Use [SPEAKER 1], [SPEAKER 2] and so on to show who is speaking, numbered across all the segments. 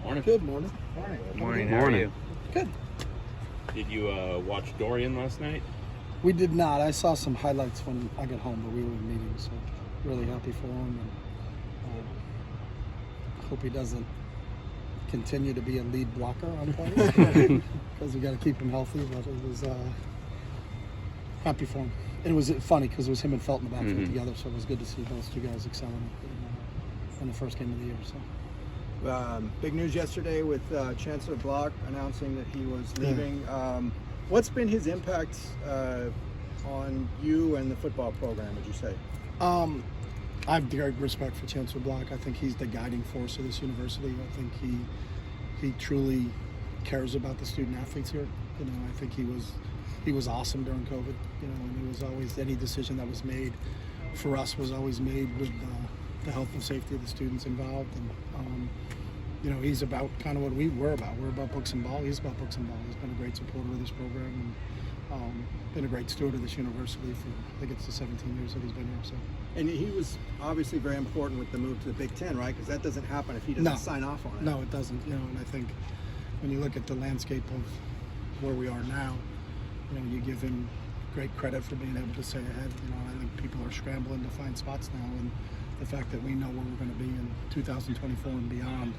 [SPEAKER 1] Morning.
[SPEAKER 2] Good morning.
[SPEAKER 3] Morning.
[SPEAKER 1] How are you?
[SPEAKER 2] Good.
[SPEAKER 1] Did you watch Dorian last night?
[SPEAKER 2] We did not. I saw some highlights when I got home, but we were in meetings, so really happy for him. And I hope he doesn't continue to be a lead blocker on plays because we got to keep him healthy. But it was happy for him. And it was funny because it was him and Felt in the backfield together, so it was good to see those two guys excelling in the first game of the year. So.
[SPEAKER 4] Big news yesterday with Chancellor Block announcing that he was leaving. What's been his impact on you and the football program, would you say?
[SPEAKER 2] I have great respect for Chancellor Block. I think he's the guiding force of this university. I think he truly cares about the student athletes here. You know, I think he was awesome during COVID. You know, and he was always, any decision that was made for us was always made with the health and safety of the students involved. And you know, he's about kind of what we were about. We're about books and ball. He's about books and ball. He's been a great supporter of this program and been a great steward of this university for, I think it's the 17 years that he's been here. So.
[SPEAKER 4] And he was obviously very important with the move to the Big Ten, right? Because that doesn't happen if he doesn't sign off on it.
[SPEAKER 2] No, it doesn't. You know, and I think when you look at the landscape of where we are now, you know, you give him great credit for being able to stay ahead. You know, I think people are scrambling to find spots now, and the fact that we know where we're going to be in 2024 and beyond,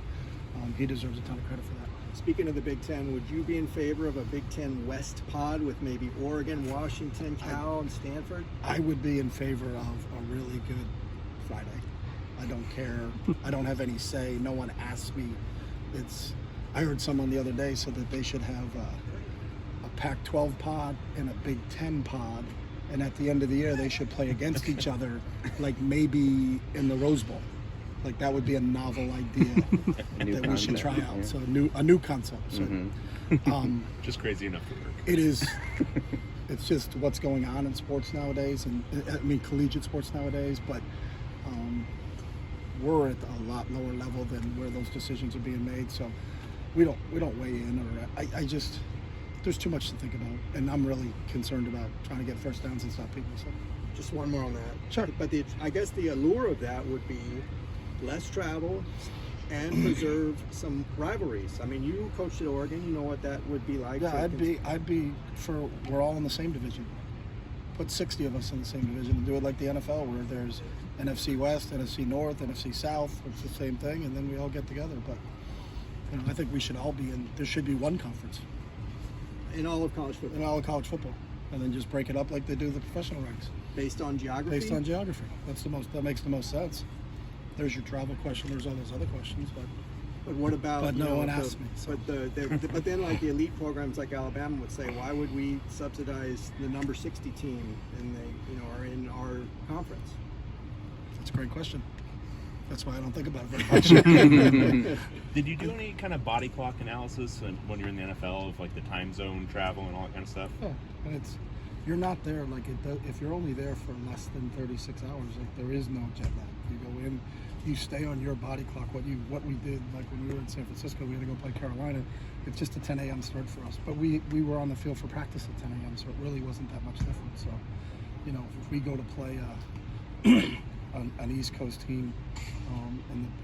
[SPEAKER 2] he deserves a ton of credit for that.
[SPEAKER 4] Speaking of the Big Ten, would you be in favor of a Big Ten West pod with maybe Oregon, Washington, Cal, and Stanford?
[SPEAKER 2] I would be in favor of a really good Friday. I don't care. I don't have any say. No one asked me. I heard someone the other day said that they should have a Pac-12 pod and a Big Ten pod, and at the end of the year they should play against each other, like maybe in the Rose Bowl. Like that would be a novel idea that we should try out. Yeah. So a new concept. So,
[SPEAKER 1] just crazy enough to work.
[SPEAKER 2] It is. It's just what's going on in sports nowadays, and I mean collegiate sports nowadays. But we're at a lot lower level than where those decisions are being made. So we don't weigh in, or I just there's too much to think about, and I'm really concerned about trying to get first downs and stop people. So
[SPEAKER 4] just one more on that.
[SPEAKER 2] Sure.
[SPEAKER 4] But I guess the allure of that would be less travel and preserve some rivalries. I mean, you coached at Oregon, you know what that would be like.
[SPEAKER 2] Yeah, I'd be for, we're all in the same division. Put 60 of us in the same division and do it like the NFL, where there's NFC West, NFC North, NFC South, it's the same thing, and then we all get together. But you know, I think we should all be in, there should be one conference.
[SPEAKER 4] In all of college football?
[SPEAKER 2] In all of college football. And then just break it up like they do the professional ranks.
[SPEAKER 4] Based on geography?
[SPEAKER 2] Based on geography. That makes the most sense. There's your travel question. There's all those other questions,
[SPEAKER 4] but what about?
[SPEAKER 2] But no one asked me. So.
[SPEAKER 4] But then, like the elite programs, like Alabama would say, why would we subsidize the number 60 team, and they, are in our conference?
[SPEAKER 2] That's a great question. That's why I don't think about it very much.
[SPEAKER 1] Did you do any kind of body clock analysis when you're in the NFL of like the time zone travel and all that kind of stuff?
[SPEAKER 2] Yeah, and you're not there like if you're only there for less than 36 hours, like there is no jet lag. You go in, you stay on your body clock. What we did, like when we were in San Francisco, we had to go play Carolina. It's just a 10 a.m. start for us, but we were on the field for practice at 10 a.m., so it really wasn't that much different. So, if we go to play an East Coast team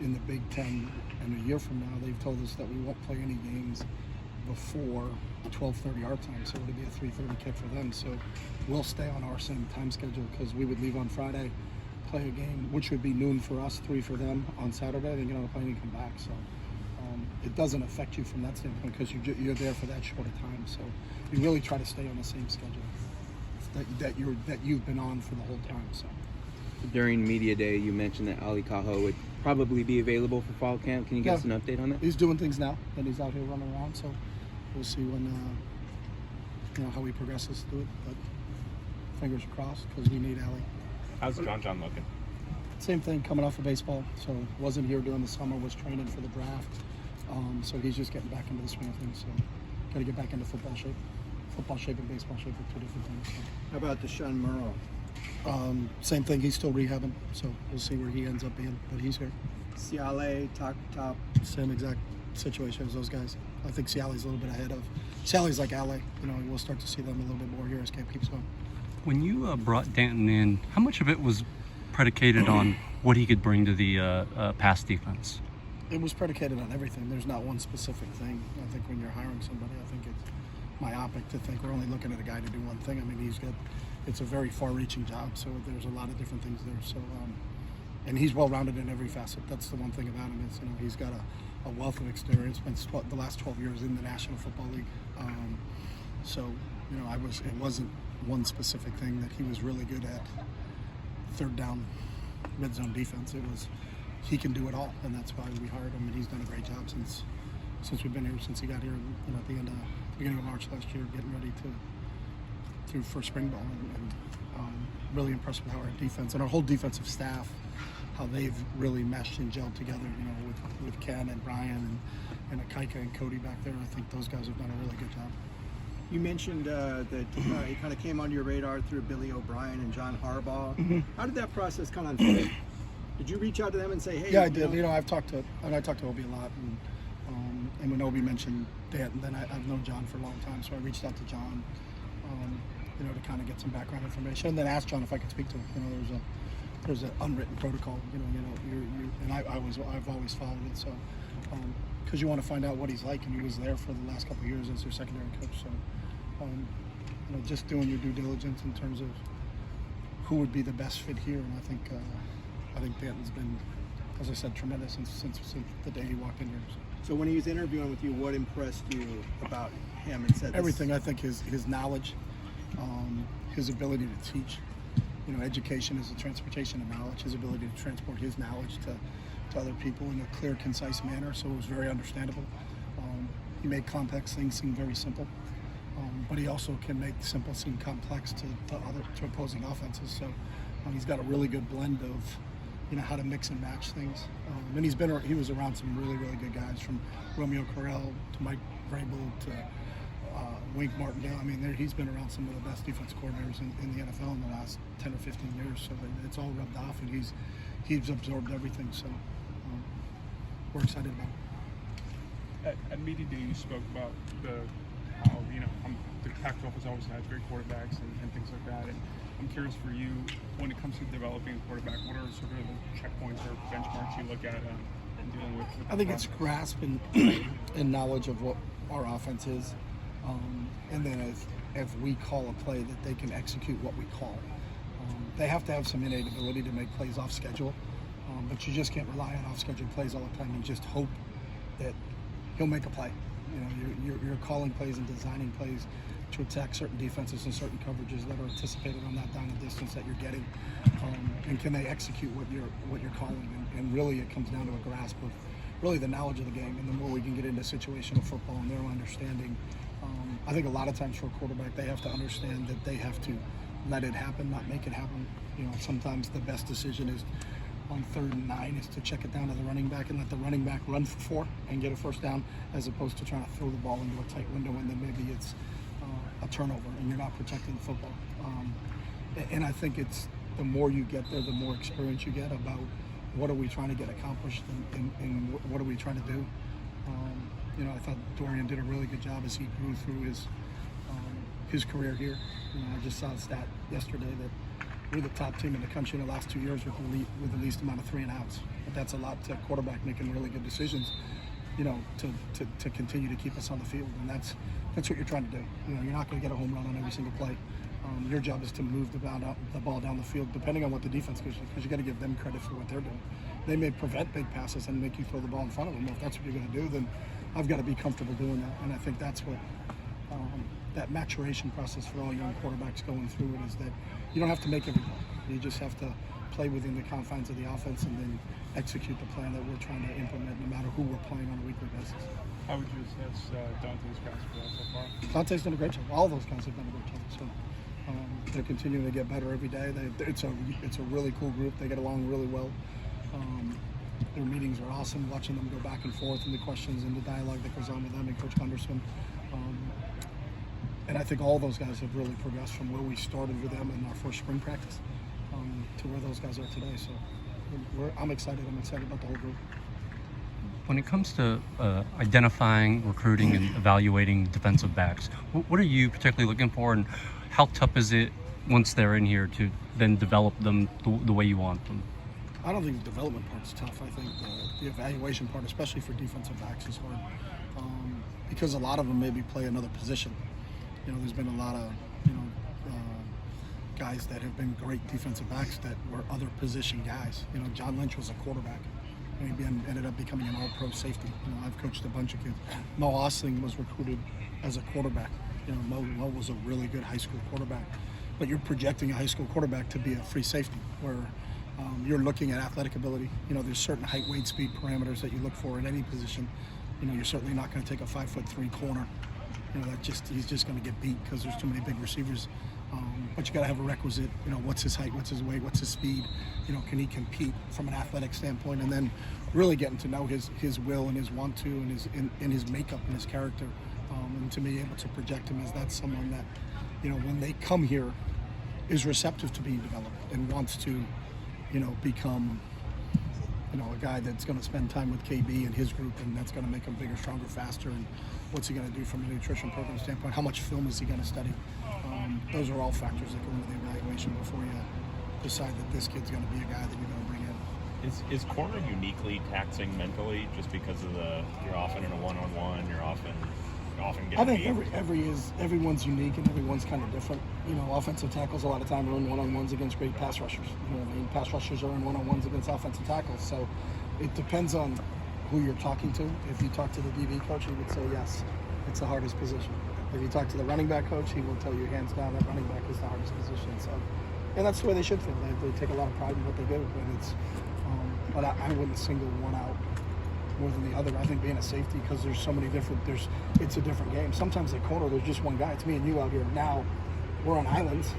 [SPEAKER 2] in the Big Ten, and a year from now, they've told us that we won't play any games before 12:30 our time, so it'll be a 3:30 kick for them. So we'll stay on our same time schedule because we would leave on Friday, play a game, which would be noon for us, 3 for them on Saturday, then get on a plane and come back. So it doesn't affect you from that standpoint because you're there for that short a time. So you really try to stay on the same schedule that you've been on for the whole time. So.
[SPEAKER 3] During media day, you mentioned that Ali Cajo would probably be available for fall camp. Can you give us an update on that?
[SPEAKER 2] He's doing things now, and he's out here running around. So we'll see when how he progresses through it. But fingers crossed because we need Ali.
[SPEAKER 1] How's John looking?
[SPEAKER 2] Same thing, coming off of baseball. So wasn't here during the summer. Was training for the draft. So he's just getting back into the swing of things. So got to get back into football shape. Football shape and baseball shape are 2 different things. So.
[SPEAKER 4] How about Deshaun Murrow?
[SPEAKER 2] Same thing. He's still rehabbing, so we'll see where he ends up being. But he's here.
[SPEAKER 4] Ciale, top.
[SPEAKER 2] Same exact situation as those guys. I think Ciale's a little bit ahead of. Ciale's like Ale. We'll start to see them a little bit more here as camp keeps going.
[SPEAKER 5] When you brought D'Anton in, how much of it was predicated on what he could bring to the pass defense?
[SPEAKER 2] It was predicated on everything. There's not one specific thing. I think when you're hiring somebody, I think it's myopic to think we're only looking at a guy to do one thing. I mean, it's a very far-reaching job, so there's a lot of different things there. So, and he's well-rounded in every facet. That's the one thing about him is, he's got a wealth of experience. Spent the last 12 years in the National Football League. So, it wasn't one specific thing that he was really good at. Third down, red zone defense. It was he can do it all, and that's why we hired him. And he's done a great job since we've been here. Since he got here, at the beginning of March last year, getting ready for spring ball, and really impressed with how our defense and our whole defensive staff, how they've really meshed and gelled together. With Ken and Brian and Akaika and Cody back there. I think those guys have done a really good job.
[SPEAKER 4] You mentioned that it kind of came on your radar through Billy O'Brien and John Harbaugh.
[SPEAKER 2] Mm-hmm.
[SPEAKER 4] How did that process kind of unfold? Did you reach out to them and say, "Hey"?
[SPEAKER 2] Yeah, I did. I talked to Obi a lot, and when Obi mentioned D'Anton, then I've known John for a long time, so I reached out to John, to kind of get some background information, and then asked John if I could speak to him. There's an unwritten protocol. And I've always followed it. So, because you want to find out what he's like, and he was there for the last couple of years as their secondary coach. So, just doing your due diligence in terms of who would be the best fit here, and I think D'Anton's been, as I said, tremendous since the day he walked in here.
[SPEAKER 4] So when he was interviewing with you, what impressed you about him? And said
[SPEAKER 2] everything. I think his knowledge, his ability to teach. Education is a transportation of knowledge. His ability to transport his knowledge to other people in a clear, concise manner. So it was very understandable. He made complex things seem very simple, but he also can make simple seem complex to opposing offenses. So he's got a really good blend of how to mix and match things. And he was around some really, really good guys, from Romeo Correll to Mike Vrabel to Wink Martindale. I mean, he's been around some of the best defense coordinators in the NFL in the last 10 or 15 years. So it's all rubbed off, and he's absorbed everything. So we're excited about it.
[SPEAKER 6] At media day, you spoke about how the Pac-12 has always had great quarterbacks and things like that. And I'm curious for you, when it comes to developing a quarterback, what are sort of the checkpoints or benchmarks you look at in dealing with
[SPEAKER 2] I think it's grasp and knowledge of what our offense is, and then if we call a play, that they can execute what we call. They have to have some innate ability to make plays off schedule, but you just can't rely on off schedule plays all the time and just hope that he'll make a play. You're calling plays and designing plays to attack certain defenses and certain coverages that are anticipated on that down and distance that you're getting, and can they execute what you're calling? And really, it comes down to a grasp of really the knowledge of the game. And the more we can get into situational football and their understanding, I think a lot of times for a quarterback, they have to understand that they have to let it happen, not make it happen. Sometimes the best decision is on 3rd and 9 is to check it down to the running back and let the running back run for 4 and get a first down, as opposed to trying to throw the ball into a tight window and then maybe it's a turnover and you're not protecting the football. And I think it's the more you get there, the more experience you get about what are we trying to get accomplished and what are we trying to do. I thought Dorian did a really good job as he grew through his career here. I just saw a stat yesterday that we're the top team in the country in the last 2 years with the least amount of 3 and outs. But that's a lot to a quarterback making really good decisions, to continue to keep us on the field. And that's what you're trying to do. You're not going to get a home run on every single play. Your job is to move the ball down the field, depending on what the defense gives you, because you got to give them credit for what they're doing. They may prevent big passes and make you throw the ball in front of them. If that's what you're going to do, then I've got to be comfortable doing that. And I think that's what that maturation process for all young quarterbacks going through it is, that you don't have to make every play. You just have to play within the confines of the offense and then execute the plan that we're trying to implement, no matter who we're playing on a weekly basis.
[SPEAKER 6] How would you assess Dante's basketball so far?
[SPEAKER 2] Dante's done a great job. All those guys have done a great job. So they're continuing to get better every day. It's a really cool group. They get along really well. Their meetings are awesome. Watching them go back and forth and the questions and the dialogue that goes on with them and Coach Gunderson. And I think all those guys have really progressed from where we started with them in our first spring practice to where those guys are today. So I'm excited. I'm excited about the whole group.
[SPEAKER 5] When it comes to identifying, recruiting, and evaluating defensive backs, what are you particularly looking for, and how tough is it once they're in here to then develop them the way you want them?
[SPEAKER 2] I don't think the development part's tough. I think the evaluation part, especially for defensive backs, is hard because a lot of them maybe play another position. You know, there's been a lot of guys that have been great defensive backs that were other position guys. You know, John Lynch was a quarterback, and he ended up becoming an all-pro safety. You know, I've coached a bunch of kids. Mo Osling was recruited as a quarterback. You know, Mo was a really good high school quarterback, but you're projecting a high school quarterback to be a free safety where you're looking at athletic ability. You know, there's certain height, weight, speed parameters that you look for in any position. You know, you're certainly not going to take a 5'3" corner. You know, he's just going to get beat because there's too many big receivers. But you got to have a requisite. You know, what's his height, what's his weight, what's his speed. You know, can he compete from an athletic standpoint, and then really getting to know his will and his want to and his makeup and his character, and to be able to project him as that's someone that, you know, when they come here, is receptive to being developed and wants to, you know, become, you know, a guy that's going to spend time with KB and his group, and that's going to make him bigger, stronger, faster. And what's he going to do from a nutrition program standpoint? How much film is he going to study? Those are all factors that go into the evaluation before you decide that this kid's going to be a guy that you're going to bring in.
[SPEAKER 1] Is corner uniquely taxing mentally just because of you're often in a one-on-one, you're often getting
[SPEAKER 2] I think
[SPEAKER 1] beat?
[SPEAKER 2] everyone's unique and everyone's kind of different. You know, offensive tackles a lot of time are in one-on-ones against great pass rushers. You know what I mean? Pass rushers are in one-on-ones against offensive tackles. So it depends on who you're talking to. If you talk to the DB coach, he would say yes, it's the hardest position. If you talk to the running back coach, he will tell you hands down that running back is the hardest position. So, and that's the way they should feel. They take a lot of pride in what they do, but it's. But I wouldn't single one out more than the other. I think being a safety, because there's so many different. It's a different game. Sometimes at corner, there's just one guy. It's me and you out here. Now, we're on islands,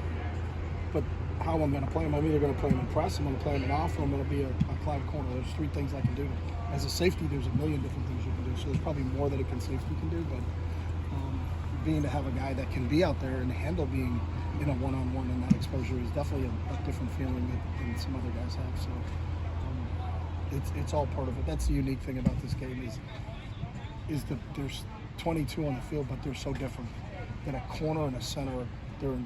[SPEAKER 2] but how I'm going to play him? I'm either going to play him in press, I'm going to play him in off, or I'm going to be a Clive corner. There's three things I can do. As a safety, there's a million different things you can do. So there's probably more that a safety can do, but. Being to have a guy that can be out there and handle being in a one-on-one and that exposure is definitely a different feeling than some other guys have. So it's all part of it. That's the unique thing about this game is that there's 22 on the field, but they're so different. That a corner and a center, they're in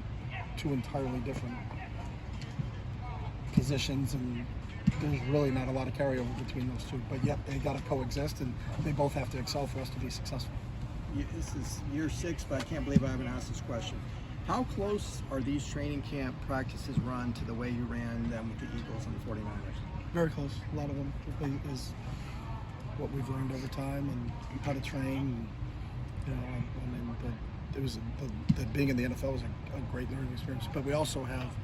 [SPEAKER 2] two entirely different positions, and there's really not a lot of carryover between those two. But yet they got to coexist, and they both have to excel for us to be successful.
[SPEAKER 4] This is year 6, but I can't believe I haven't asked this question. How close are these training camp practices run to the way you ran them with the Eagles and the 49ers?
[SPEAKER 2] Very close. A lot of them is what we've learned over time and how to train. You know, I mean, it was the being in the NFL was a great learning experience. But we also have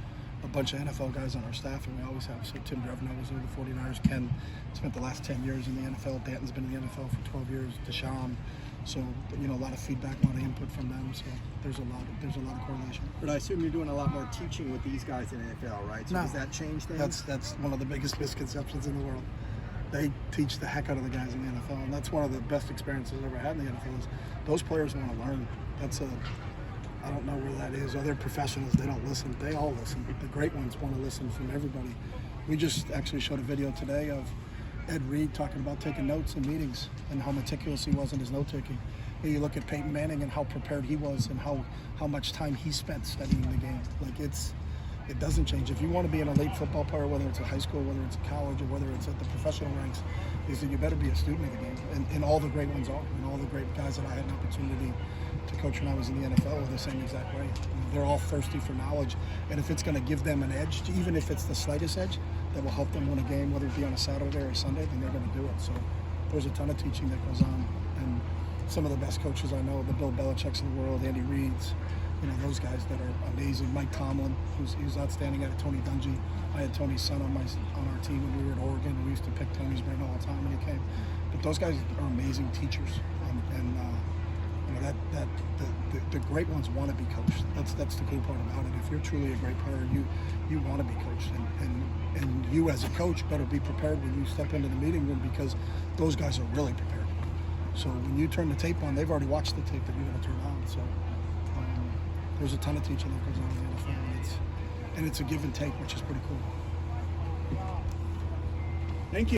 [SPEAKER 2] a bunch of NFL guys on our staff, and we always have. So Tim Drevno was with the 49ers. Ken spent the last 10 years in the NFL. D'Anton's been in the NFL for 12 years. Deshaun. So, you know, a lot of feedback, a lot of input from them. So there's a lot of correlation.
[SPEAKER 4] But I assume you're doing a lot more teaching with these guys in the NFL, right? So
[SPEAKER 2] No.
[SPEAKER 4] does that change things?
[SPEAKER 2] That's one of the biggest misconceptions in the world. They teach the heck out of the guys in the NFL, and that's one of the best experiences I've ever had in the NFL. Is those players want to learn. I don't know where that is. Other professionals, they don't listen. They all listen. The great ones want to listen from everybody. We just actually showed a video today of Ed Reed talking about taking notes in meetings and how meticulous he was in his note-taking. And you look at Peyton Manning and how prepared he was and how much time he spent studying the game. Like it doesn't change. If you want to be an elite football player, whether it's at high school, whether it's at college, or whether it's at the professional ranks, is that you better be a student of the game. And all the great ones are. And all the great guys that I had an opportunity to coach when I was in the NFL were the same exact way. They're all thirsty for knowledge. And if it's going to give them an edge, even if it's the slightest edge, that will help them win a game, whether it be on a Saturday or a Sunday, then they're going to do it. So there's a ton of teaching that goes on. And some of the best coaches I know, the Bill Belichick's of the world, Andy Reid's, you know, those guys that are amazing. Mike Tomlin, he was outstanding. I had Tony Dungy. I had Tony's son on our team when we were at Oregon. We used to pick Tony's brain all the time when he came. But those guys are amazing teachers, and you know the great ones want to be coached. That's the cool part about it. If you're truly a great player, you want to be coached, and you as a coach better be prepared when you step into the meeting room, because those guys are really prepared. So when you turn the tape on, they've already watched the tape that you're going to turn on. So there's a ton of teaching that goes on in the NFL, and it's a give and take, which is pretty cool.